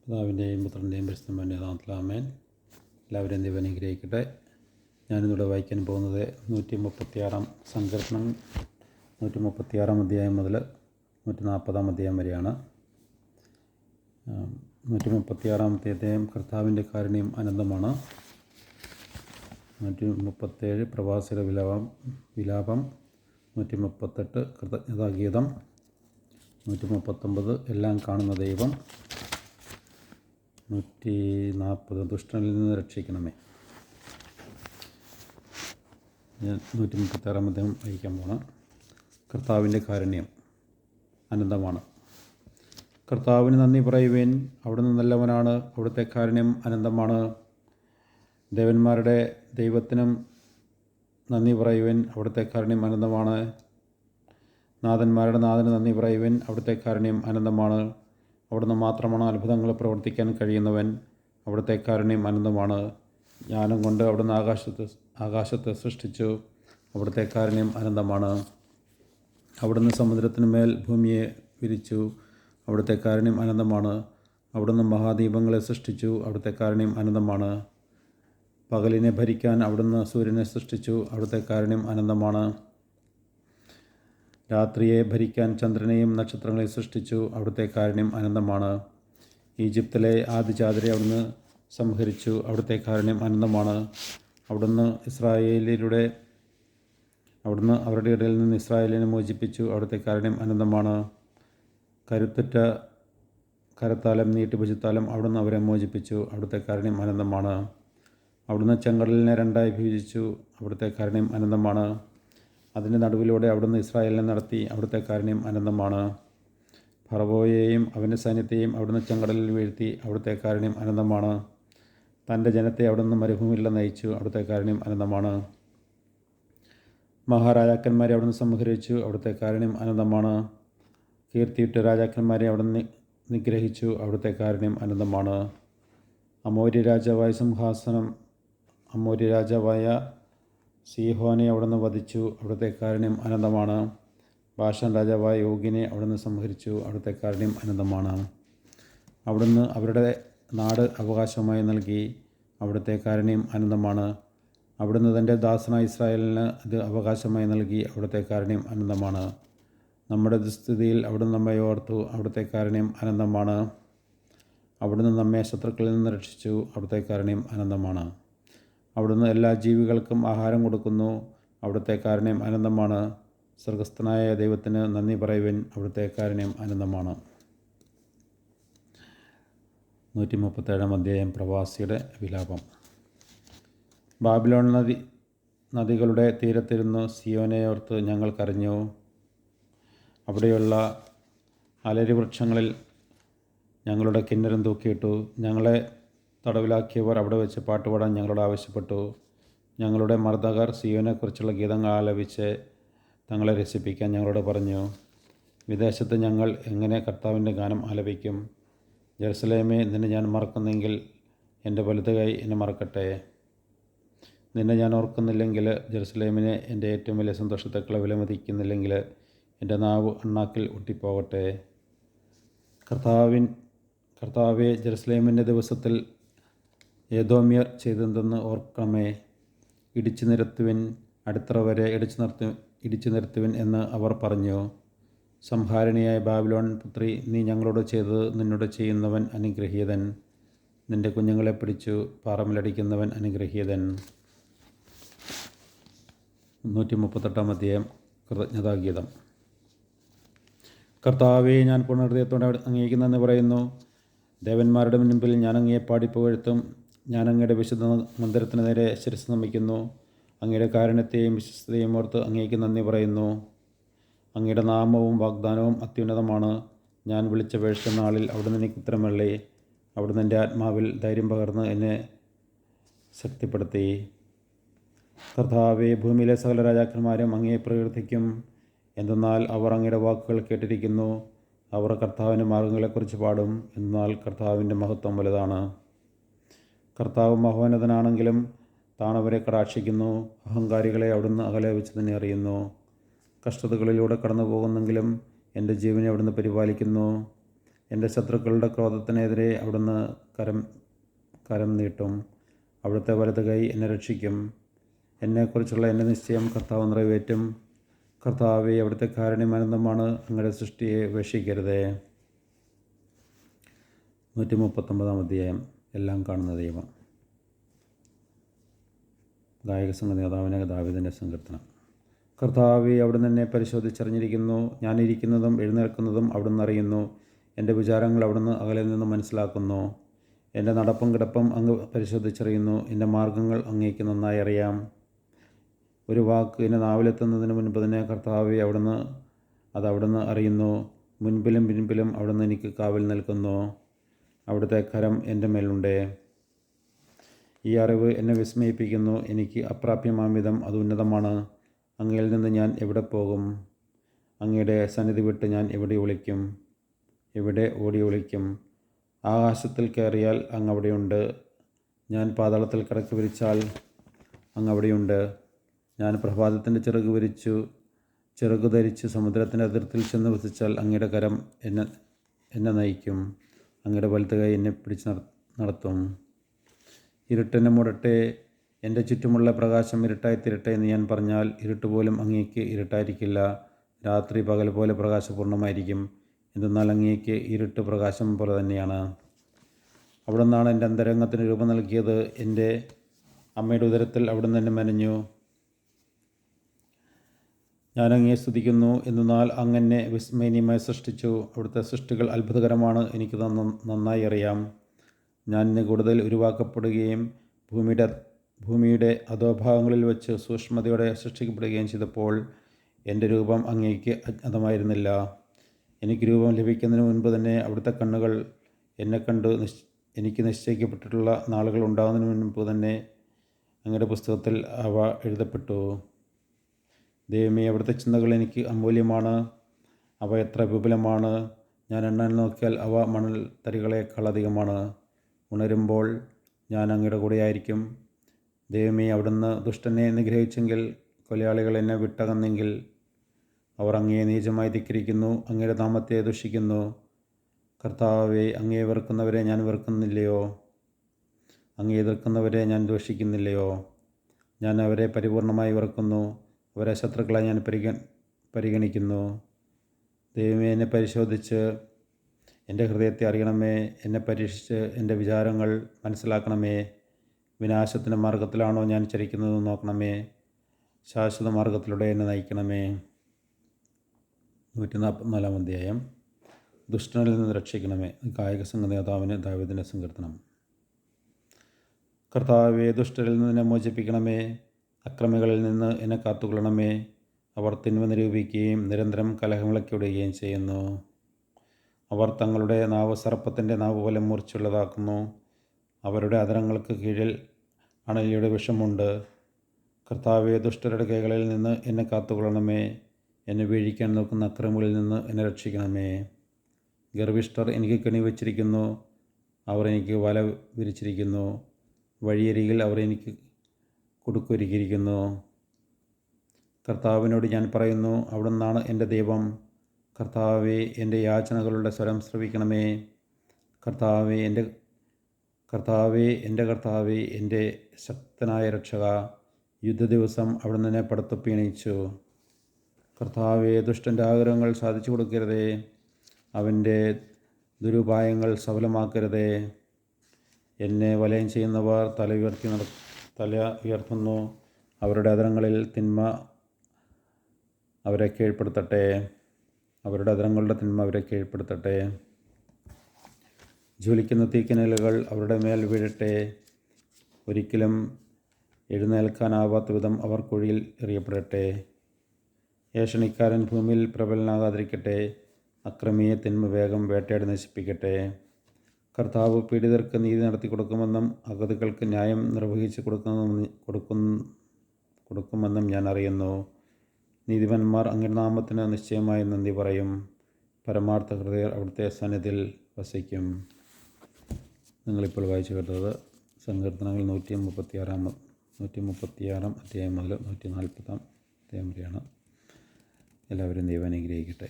പിതാവിൻ്റെയും പുത്രൻ്റെയും പരിശുദ്ധൻ്റെ നാമത്തിൽ ആമേൻ. എല്ലാവരെയും ദൈവം അനുഗ്രഹിക്കട്ടെ. ഞാനിന്നിവിടെ വായിക്കാൻ പോകുന്നത് 136 സങ്കീർത്തനം 136 അധ്യായം മുതൽ 140 അധ്യായം വരെയാണ്. 136 അധ്യായം കർത്താവിൻ്റെ കാരുണ്യം അനന്തമാണ്. 137 പ്രവാസിയുടെ വിലാപം, 138 കൃതജ്ഞതാഗീതം, 139 എല്ലാം കാണുന്ന ദൈവം, 140 ദുഷ്ടനിൽ നിന്ന് രക്ഷിക്കണമേ. ഞാൻ 136 അധ്യായം വായിക്കാൻ പോകണം. കർത്താവിൻ്റെ കാരുണ്യം അനന്തമാണ്. കർത്താവിന് നന്ദി പറയുവേൻ, അവിടുന്ന് നല്ലവനാണ്, അവിടുത്തെ കാരുണ്യം അനന്തമാണ്. ദേവന്മാരുടെ ദൈവത്തിനും നന്ദി പറയുവേൻ, അവിടുത്തെ കാരുണ്യം അനന്തമാണ്. നാഥന്മാരുടെ നാഥന് നന്ദി പറയുവേൻ, അവിടുത്തെ കാരുണ്യം അനന്തമാണ്. അവിടുന്ന് മാത്രമാണ് അത്ഭുതങ്ങൾ പ്രവർത്തിക്കാൻ കഴിയുന്നവൻ, അവിടുത്തെ കാരുണ്യം അനന്തമാണ്. ജ്ഞാനം കൊണ്ട് അവിടുന്ന് ആകാശത്തെ സൃഷ്ടിച്ചു, അവിടുത്തെ കാരുണ്യം അനന്തമാണ്. അവിടുന്ന് സമുദ്രത്തിന് മേൽ ഭൂമിയെ വിരിച്ചു, അവിടുത്തെ കാരുണ്യം അനന്തമാണ്. അവിടുന്ന് മഹാദീപങ്ങളെ സൃഷ്ടിച്ചു, അവിടുത്തെ കാരുണ്യം അനന്തമാണ്. പകലിനെ ഭരിക്കാൻ അവിടുന്ന് സൂര്യനെ സൃഷ്ടിച്ചു, അവിടുത്തെ കാരുണ്യം അനന്തമാണ്. രാത്രിയെ ഭരിക്കാൻ ചന്ദ്രനെയും നക്ഷത്രങ്ങളെയും സൃഷ്ടിച്ചു, അവിടുത്തെ കാരുണ്യം അനന്തമാണ്. ഈജിപ്തിലെ ആദിജാതരെ അവിടുന്ന് സംഹരിച്ചു, അവിടുത്തെ കാരുണ്യം അനന്തമാണ്. അവിടുന്ന് അവരുടെ ഇടയിൽ നിന്ന് ഇസ്രായേലിനെ മോചിപ്പിച്ചു, അവിടുത്തെ കാരുണ്യം അനന്തമാണ്. കരുത്തുറ്റ കരത്താലും നീട്ടിഭുജത്താലും അവിടുന്ന് അവരെ മോചിപ്പിച്ചു, അവിടുത്തെ കാരുണ്യം അനന്തമാണ്. അവിടുന്ന് ചെങ്കടലിനെ രണ്ടായി വിഭജിച്ചു, അവിടുത്തെ കാരുണ്യം അനന്തമാണ്. അതിൻ്റെ നടുവിലൂടെ അവിടുന്ന് ഇസ്രായേലിനെ നടത്തി, അവിടുത്തെ കാരുണ്യം അനന്തമാണ്. ഫറവോയെയും അവൻ്റെ സൈന്യത്തെയും അവിടുന്ന് ചെങ്കടലിൽ വീഴ്ത്തി, അവിടുത്തെ കാരുണ്യം അനന്തമാണ്. തൻ്റെ ജനത്തെ അവിടുന്ന് മരുഭൂമിയിൽ നയിച്ചു, അവിടുത്തെ കാരുണ്യം അനന്തമാണ്. മഹാരാജാക്കന്മാരെ അവിടുന്ന് സംഹരിച്ചു, അവിടുത്തെ കാരുണ്യം അനന്തമാണ്. കീർത്തിയിട്ട് രാജാക്കന്മാരെ അവിടുന്ന് നിഗ്രഹിച്ചു, അവിടുത്തെ കാരുണ്യം അനന്തമാണ്. അമോര്യ രാജാവായ സീഹോനെ അവിടുന്ന് വധിച്ചു, അവിടുത്തെ കാരുണ്യം അനന്തമാണ്. ബാഷാൻ രാജാവായ ഓഗിനെ അവിടുന്ന് സംഹരിച്ചു, അവിടുത്തെ കാരുണ്യം അനന്തമാണ്. അവിടുന്ന് അവരുടെ നാട് അവകാശമായി നൽകി, അവിടുത്തെ കാരുണ്യം അനന്തമാണ്. അവിടുന്ന് തൻ്റെ ദാസനായ ഇസ്രായേലിന് ഇത് അവകാശമായി നൽകി, അവിടുത്തെ കാരുണ്യം അനന്തമാണ്. നമ്മുടെ ദുസ്ഥിതിയിൽ അവിടുന്ന് നമ്മെ ഓർത്തു, അവിടുത്തെ കാരുണ്യം അനന്തമാണ്. അവിടുന്ന് നമ്മെ ശത്രുക്കളിൽ നിന്ന് രക്ഷിച്ചു, അവിടുത്തെ കാരുണ്യം അനന്തമാണ്. അവിടുന്ന് എല്ലാ ജീവികൾക്കും ആഹാരം കൊടുക്കുന്നു, അവിടുത്തെ കാരുണ്യം അനന്തമാണ്. സ്വർഗസ്ഥനായ ദൈവത്തിന് നന്ദി പറയുവിൻ, അവിടുത്തെ കാരുണ്യം അനന്തമാണ്. 137 അധ്യായം പ്രവാസിയുടെ വിലാപം. ബാബിലോൺ നദികളുടെ തീരത്തിരുന്ന് സിയോനെ ഓർത്ത് ഞങ്ങൾ കരഞ്ഞു. അവിടെയുള്ള അലരി വൃക്ഷങ്ങളിൽ ഞങ്ങളുടെ കിന്നരം തൂക്കിയിട്ടു. ഞങ്ങളെ തടവിലാക്കിയവർ അവിടെ വെച്ച് പാട്ടുപാടാൻ ഞങ്ങളോട് ആവശ്യപ്പെട്ടു. ഞങ്ങളുടെ മർദ്ദകർ സിയോനെക്കുറിച്ചുള്ള ഗീതങ്ങൾ ആലപിച്ച് തങ്ങളെ രസിപ്പിക്കാൻ ഞങ്ങളോട് പറഞ്ഞു. വിദേശത്ത് ഞങ്ങൾ എങ്ങനെ കർത്താവിൻ്റെ ഗാനം ആലപിക്കും? ജെറുസലേമേ, നിന്നെ ഞാൻ മറക്കുന്നെങ്കിൽ എൻ്റെ വലത് കൈ എന്നെ മറക്കട്ടെ. നിന്നെ ഞാൻ ഓർക്കുന്നില്ലെങ്കിൽ, ജെറുസലേമിനെ എൻ്റെ ഏറ്റവും വലിയ സന്തോഷത്തേക്കുള്ള വിലമതിക്കുന്നില്ലെങ്കിൽ, എൻ്റെ നാവ് അണ്ണാക്കിൽ ഒട്ടിപ്പോകട്ടെ. കർത്താവേ, ജെറുസലേമിൻ്റെ ദിവസത്തിൽ ഏദോമ്യർ ചെയ്തെന്തെന്ന് ഓർക്കണമേ. ഇടിച്ചു നിരത്തുവിൻ, അടിത്തറ വരെ ഇടിച്ചു നിരത്തുവിൻ എന്ന് അവർ പറഞ്ഞു. സംഹാരിണിയായ ബാബിലോൺ പുത്രി, നീ ഞങ്ങളോട് ചെയ്തത് നിന്നോട് ചെയ്യുന്നവൻ അനുഗ്രഹീതൻ. നിൻ്റെ കുഞ്ഞുങ്ങളെ പിടിച്ചു പാറമിലടിക്കുന്നവൻ അനുഗ്രഹീതൻ. 138 അധ്യായം കൃതജ്ഞതാഗീതം. കർത്താവേ, ഞാൻ പൂർണ്ണഹൃദയത്തോടെ അങ്ങേക്ക് നന്ദി പറയുന്നു. ദേവന്മാരുടെ മുൻപിൽ ഞാൻ അങ്ങയെ പാടിപ്പുകഴ്ത്തും. ഞാൻ അങ്ങയുടെ വിശുദ്ധ മന്ദിരത്തിന് നേരെ ശിരസ്സ് നമിക്കുന്നു. അങ്ങയുടെ കാരുണ്യത്തെയും വിശ്വസ്തയും ഓർത്ത് അങ്ങേക്ക് നന്ദി പറയുന്നു. അങ്ങയുടെ നാമവും വാഗ്ദാനവും അത്യുന്നതമാണ്. ഞാൻ വിളിച്ചപേക്ഷിച്ച നാളിൽ അവിടുന്ന് എനിക്ക് ഉത്തരമള്ളി. അവിടുന്ന് എൻ്റെ ആത്മാവിൽ ധൈര്യം പകർന്ന് എന്നെ ശക്തിപ്പെടുത്തി. കർത്താവേ, ഭൂമിയിലെ സകല രാജാക്കന്മാരും അങ്ങയെ പ്രകീർത്തിക്കും. എന്തെന്നാൽ അവർ അങ്ങയുടെ വാക്കുകൾ കേട്ടിരിക്കുന്നു. അവർ കർത്താവിൻ്റെ മാർഗ്ഗങ്ങളെക്കുറിച്ച് പാടും. എന്നാൽ കർത്താവിൻ്റെ മഹത്വം വലുതാണ്. കർത്താവ് മഹോന്നതനാണെങ്കിലും താൻ അവരെ കടാക്ഷിക്കുന്നു. അഹങ്കാരികളെ അവിടുന്ന് അകലെ വെച്ച് തന്നെ അറിയുന്നു. കഷ്ടതകളിലൂടെ കടന്നു പോകുന്നെങ്കിലും എൻ്റെ ജീവനെ അവിടുന്ന് പരിപാലിക്കുന്നു. എൻ്റെ ശത്രുക്കളുടെ ക്രോധത്തിനെതിരെ അവിടുന്ന് കരം നീട്ടും. അവിടുത്തെ വലത് കൈ എന്നെ രക്ഷിക്കും. എന്നെക്കുറിച്ചുള്ള എൻ്റെ നിശ്ചയം കർത്താവ് നിറവേറ്റും. കർത്താവേ, അവിടുത്തെ കാരുണ്യം അനന്തമാണ്. അങ്ങയുടെ സൃഷ്ടിയെ ഉപേക്ഷിക്കരുതേ. 139 അധ്യായം. എല്ലാം കാണുന്ന ദൈവം. ഗായക സംഘ നേതാവിനെ ദാവീദിൻ്റെ സങ്കീർത്തനം. കർത്താവേ, അവിടുന്ന് എന്നെ പരിശോധിച്ചറിഞ്ഞിരിക്കുന്നു. ഞാനിരിക്കുന്നതും എഴുന്നേൽക്കുന്നതും അവിടുന്ന് അറിയുന്നു. എൻ്റെ വിചാരങ്ങൾ അവിടുന്ന് അകലെ നിന്ന് മനസ്സിലാക്കുന്നു. എൻ്റെ നടപ്പും കിടപ്പും അങ്ങ് പരിശോധിച്ചറിയുന്നു. എൻ്റെ മാർഗ്ഗങ്ങൾ അങ്ങേക്ക് നന്നായി അറിയാം. ഒരു വാക്ക് എൻ്റെ നാവിലെത്തുന്നതിന് മുൻപ് തന്നെ കർത്താവേ, അവിടുന്ന് അറിയുന്നു. മുൻപിലും പിൻപിലും അവിടുന്ന് എനിക്ക് കാവൽ നിൽക്കുന്നു. അവിടുത്തെ കരം എൻ്റെ മേലുണ്ട്. ഈ അറിവ് എന്നെ വിസ്മയിപ്പിക്കുന്നു. എനിക്ക് അപ്രാപ്യമാംവിധം അത് ഉന്നതമാണ്. അങ്ങയിൽ നിന്ന് ഞാൻ എവിടെ പോകും? അങ്ങയുടെ സന്നിധി വിട്ട് ഞാൻ എവിടെ ഓടി ഒളിക്കും? ആകാശത്തിൽ കയറിയാൽ അങ്ങ് അവിടെയുണ്ട്. ഞാൻ പാതാളത്തിൽ കിടക്ക് വിരിച്ചാൽ അങ്ങ് അവിടെയുണ്ട്. ഞാൻ പ്രഭാതത്തിൻ്റെ ചിറകു ധരിച്ച് സമുദ്രത്തിൻ്റെ അതിർത്തിയിൽ ചെന്ന് വസിച്ചാൽ അങ്ങയുടെ കരം എന്നെ നയിക്കും. അങ്ങയുടെ വലത്ത് കൈ എന്നെ പിടിച്ച് നടത്തും. ഇരുട്ടെന്നെ മൂടട്ടെ, എൻ്റെ ചുറ്റുമുള്ള പ്രകാശം ഇരുട്ടായി തീരട്ടെ എന്ന് ഞാൻ പറഞ്ഞാൽ ഇരുട്ട് പോലും അങ്ങേക്ക് ഇരുട്ടായിരിക്കില്ല. രാത്രി പകൽ പോലെ പ്രകാശപൂർണ്ണമായിരിക്കും. എന്തെന്നാൽ അങ്ങേക്ക് ഇരുട്ട് പ്രകാശം പോലെ തന്നെയാണ്. അവിടുന്നാണ് എൻ്റെ അന്തരംഗത്തിന് രൂപം നൽകിയത്. എൻ്റെ അമ്മയുടെ ഉദരത്തിൽ അവിടുന്ന് എന്നെ മെനഞ്ഞു. ഞാൻ അങ്ങയെ സ്തുതിക്കുന്നു. എന്നാൽ അങ്ങെന്നെ വിസ്മയനീയമായി സൃഷ്ടിച്ചു. അവിടുത്തെ സൃഷ്ടികൾ അത്ഭുതകരമാണ്. എനിക്ക് നന്നായി അറിയാം. ഞാൻ ഇന്ന് കൂടുതൽ ഉരുവാക്കപ്പെടുകയും ഭൂമിയുടെ അധോഭാഗങ്ങളിൽ വെച്ച് സൂക്ഷ്മതയോടെ സൃഷ്ടിക്കപ്പെടുകയും ചെയ്തപ്പോൾ എൻ്റെ രൂപം അങ്ങേക്ക് അജ്ഞാതമായിരുന്നില്ല. എനിക്ക് രൂപം ലഭിക്കുന്നതിന് മുൻപ് തന്നെ അവിടുത്തെ കണ്ണുകൾ എന്നെ കണ്ട് എനിക്ക് നിശ്ചയിക്കപ്പെട്ടിട്ടുള്ള നാളുകൾ ഉണ്ടാകുന്നതിന് മുൻപ് തന്നെ അങ്ങയുടെ പുസ്തകത്തിൽ അവ എഴുതപ്പെട്ടു. ദൈവമേ, അവിടുത്തെ ചിന്തകൾ എനിക്ക് അമൂല്യമാണ്. അവ എത്ര വിപുലമാണ്! ഞാൻ എണ്ണാൻ നോക്കിയാൽ അവ മണൽ തരികളേക്കാൾ അധികമാണ്. ഉണരുമ്പോൾ ഞാൻ അങ്ങയുടെ കൂടെയായിരിക്കും. ദൈവമേ, അവിടുന്ന് ദുഷ്ടനെ നിഗ്രഹിച്ചെങ്കിൽ, കൊലയാളികൾ എന്നെ വിട്ടകന്നെങ്കിൽ, അവർ അങ്ങയെ നീചമായി ധിക്കരിക്കുന്നു, അങ്ങയുടെ നാമത്തെ ദുഷിക്കുന്നു. കർത്താവേ, അങ്ങയെ വെറുക്കുന്നവരെ ഞാൻ വെറുക്കുന്നില്ലയോ? അങ്ങയെ എതിർക്കുന്നവരെ ഞാൻ ദ്വേഷിക്കുന്നില്ലയോ? ഞാൻ അവരെ പരിപൂർണമായി വെറുക്കുന്നു. അവരെ ശത്രുക്കളായി ഞാൻ പരിഗണിക്കുന്നു. ദൈവമേ, എന്നെ പരിശോധിച്ച് എൻ്റെ ഹൃദയത്തെ അറിയണമേ. എന്നെ പരീക്ഷിച്ച് എൻ്റെ വിചാരങ്ങൾ മനസ്സിലാക്കണമേ. വിനാശത്തിൻ്റെ മാർഗത്തിലാണോ ഞാൻ ചരിക്കുന്നത് നോക്കണമേ. ശാശ്വത മാർഗത്തിലൂടെ എന്നെ നയിക്കണമേ. 144 അധ്യായം. ദുഷ്ടനിൽ നിന്ന് രക്ഷിക്കണമേ. ഗായക സംഘ നേതാവിന് ദാവീദിൻ്റെ സങ്കീർത്തനം. കർത്താവേ, ദുഷ്ടരിൽ നിന്ന് എന്നെ മോചിപ്പിക്കണമേ. അക്രമികളിൽ നിന്ന് എന്നെ കാത്തുകൊള്ളണമേ. അവർ തിന്മ നിരൂപിക്കുകയും നിരന്തരം കലഹമിളക്കിവിടുകയും ചെയ്യുന്നു. അവർ തങ്ങളുടെ നാവ് സർപ്പത്തിൻ്റെ നാവ് പോലെ മൂർച്ചയുള്ളതാക്കുന്നു. അവരുടെ അധരങ്ങൾക്ക് കീഴിൽ അണലിയുടെ വിഷമുണ്ട്. കർത്താവേ, ദുഷ്ടരുടെ കൈകളിൽ നിന്ന് എന്നെ കാത്തുകൊള്ളണമേ. എന്നെ വീഴിക്കാൻ നോക്കുന്ന അക്രമികളിൽ നിന്ന് എന്നെ രക്ഷിക്കണമേ. ഗർവിഷ്ഠർ എനിക്ക് കെണി വച്ചിരിക്കുന്നു. അവർ എനിക്ക് വല വിരിച്ചിരിക്കുന്നു. വഴിയരികിൽ അവർ എനിക്ക് കുടുക്കൊരുക്കിയിരിക്കുന്നു. കർത്താവിനോട് ഞാൻ പറയുന്നു, അവിടുന്നാണ് എൻ്റെ ദൈവം. കർത്താവേ, എൻ്റെ യാചനകളുടെ സ്വരം ശ്രവിക്കണമേ. കർത്താവേ, എൻ്റെ ശക്തനായ രക്ഷക, യുദ്ധദിവസം അവിടുന്ന് എന്നെ പടുത്തുപ്പീണിച്ചു. കർത്താവേ, ദുഷ്ടൻ്റെ ആഗ്രഹങ്ങൾ സാധിച്ചു കൊടുക്കരുതേ. അവൻ്റെ ദുരുപായങ്ങൾ സഫലമാക്കരുതേ. എന്നെ വലയം ചെയ്യുന്നവർ തല ഉയർത്തുന്നു. അവരുടെ അധരങ്ങളിൽ തിന്മ അവരെ കീഴ്പ്പെടുത്തട്ടെ. അവരുടെ അധരങ്ങളുടെ തിന്മ അവരെ കീഴ്പ്പെടുത്തട്ടെ. ജ്വലിക്കുന്ന തീക്കനലുകൾ അവരുടെ മേൽ വീഴട്ടെ. ഒരിക്കലും എഴുന്നേൽക്കാനാവാത്ത വിധം അവർ കുഴിയിൽ എറിയപ്പെടട്ടെ. ഏഷണിക്കാരൻ ഭൂമിയിൽ പ്രബലനാകാതിരിക്കട്ടെ. അക്രമിയെ തിന്മ വേഗം വേട്ടയാടി നശിപ്പിക്കട്ടെ. കർത്താവ് പീഡിതർക്ക് നീതി നടത്തി കൊടുക്കുമെന്നും അഗതികൾക്ക് ന്യായം നിർവഹിച്ച് കൊടുക്കുമെന്നും ഞാൻ അറിയുന്നു. നീതിമാന്മാർ അങ്ങയുടെ നാമത്തിന് നിശ്ചയമായി നന്ദി പറയും. പരമാർത്ഥ ഹൃദയർ അവിടുത്തെ സന്നിധിയിൽ വസിക്കും. നിങ്ങളിപ്പോൾ വായിച്ചു കേട്ടത് സങ്കീർത്തനങ്ങൾ 136 അധ്യായം മുതൽ 140 അധ്യായം വരെയാണ്. എല്ലാവരും ദൈവം അനുഗ്രഹിക്കട്ടെ.